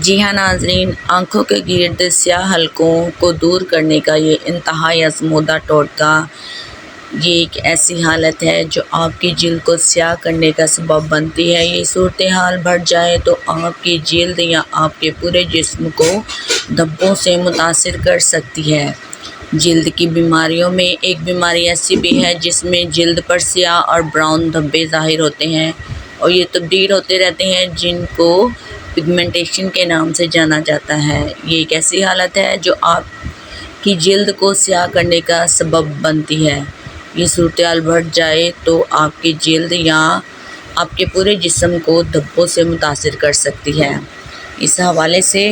جی ہاں ناظرین، آنکھوں کے گرد سیاہ حلقوں کو دور کرنے کا یہ انتہائی آزمودہ ٹوٹکا یہ ایک ایسی حالت ہے جو آپ کی جلد کو سیاہ کرنے کا سبب بنتی ہے۔ یہ صورتحال بڑھ جائے تو آپ کی جلد یا آپ کے پورے جسم کو دھبوں سے متاثر کر سکتی ہے۔ جلد کی بیماریوں میں ایک بیماری ایسی بھی ہے جس میں جلد پر سیاہ اور براؤن دھبے ظاہر ہوتے ہیں اور یہ تبدیل ہوتے رہتے ہیں، جن کو پگمنٹیشن کے نام سے جانا جاتا ہے۔ یہ ایک ایسی حالت ہے جو آپ کی جلد کو سیاہ کرنے کا سبب بنتی ہے۔ یہ صورتحال بڑھ جائے تو آپ کی جلد یا آپ کے پورے جسم کو دھبوں سے متاثر کر سکتی ہے۔ اس حوالے سے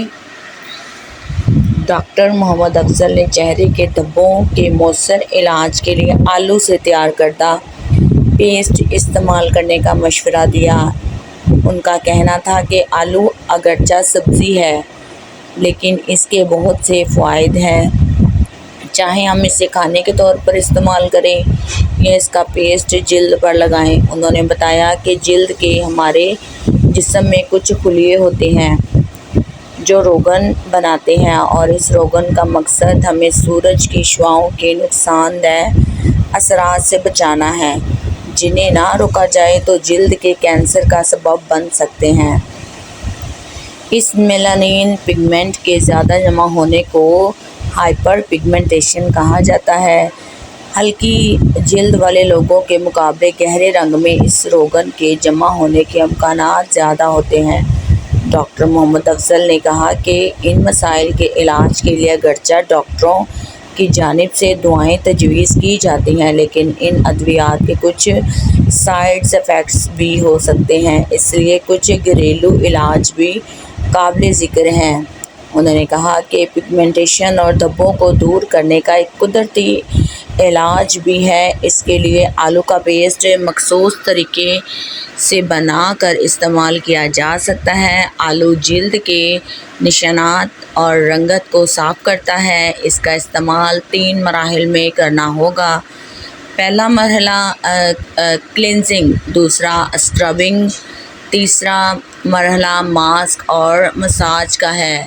ڈاکٹر محمد افضل نے چہرے کے دھبوں کے مؤثر علاج کے لیے آلو سے تیار کردہ پیسٹ استعمال کرنے کا مشورہ دیا۔ ان کا کہنا تھا کہ آلو اگرچہ سبزی ہے لیکن اس کے بہت سے فوائد ہیں، چاہے ہم اسے کھانے کے طور پر استعمال کریں یا اس کا پیسٹ جلد پر لگائیں۔ انہوں نے بتایا کہ جلد کے ہمارے جسم میں کچھ خلیے ہوتے ہیں جو روغن بناتے ہیں اور اس روغن کا مقصد ہمیں سورج کی شعاعوں کے نقصان دہ اثرات سے بچانا ہے، جنہیں نہ روکا جائے تو جلد کے کینسر کا سبب بن سکتے ہیں۔ اس میلانین پگمنٹ کے زیادہ جمع ہونے کو ہائپر پگمنٹیشن کہا جاتا ہے۔ ہلکی جلد والے لوگوں کے مقابلے گہرے رنگ میں اس روغن کے جمع ہونے کے امکانات زیادہ ہوتے ہیں۔ ڈاکٹر محمد افضل نے کہا کہ ان مسائل کے علاج کے لیے اگرچہ ڈاکٹروں کی جانب سے دعائیں تجویز کی جاتی ہیں لیکن ان ادویات کے کچھ سائیڈ ایفیکٹس بھی ہو سکتے ہیں، اس لیے کچھ گھریلو علاج بھی قابل ذکر ہیں۔ انہوں نے کہا کہ پگمنٹیشن اور دھبوں کو دور کرنے کا ایک قدرتی علاج بھی ہے۔ اس کے لیے آلو کا پیسٹ مخصوص طریقے سے بنا کر استعمال کیا جا سکتا ہے۔ آلو جلد کے نشانات اور رنگت کو صاف کرتا ہے۔ اس کا استعمال 3 مراحل میں کرنا ہوگا۔ پہلا مرحلہ کلینزنگ، دوسرا اسکربنگ، تیسرا مرحلہ ماسک اور مساج کا ہے۔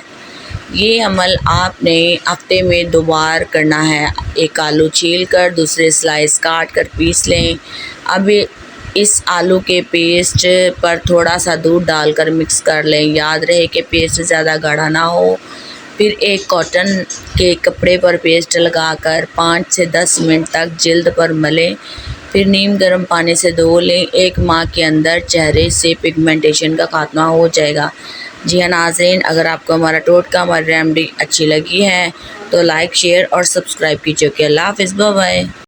یہ عمل آپ نے ہفتے میں 2 بار کرنا ہے۔ ایک آلو چھیل کر دوسرے سلائس کاٹ کر پیس لیں۔ اب اس آلو کے پیسٹ پر تھوڑا سا دودھ ڈال کر مکس کر لیں۔ یاد رہے کہ پیسٹ زیادہ گاڑھا نہ ہو۔ پھر ایک کاٹن کے کپڑے پر پیسٹ لگا کر 5 سے 10 منٹ تک جلد پر ملیں، پھر نیم گرم پانی سے دھو لیں۔ 1 ماہ کے اندر چہرے سے پگمنٹیشن کا خاتمہ ہو جائے گا۔ جی ہاں ناظرین، اگر آپ کو ہمارا ٹوٹکا، ہماری ریمیڈی اچھی لگی ہے تو لائک، شیئر اور سبسکرائب کیجیے۔ اللہ حافظ، بائے بائے۔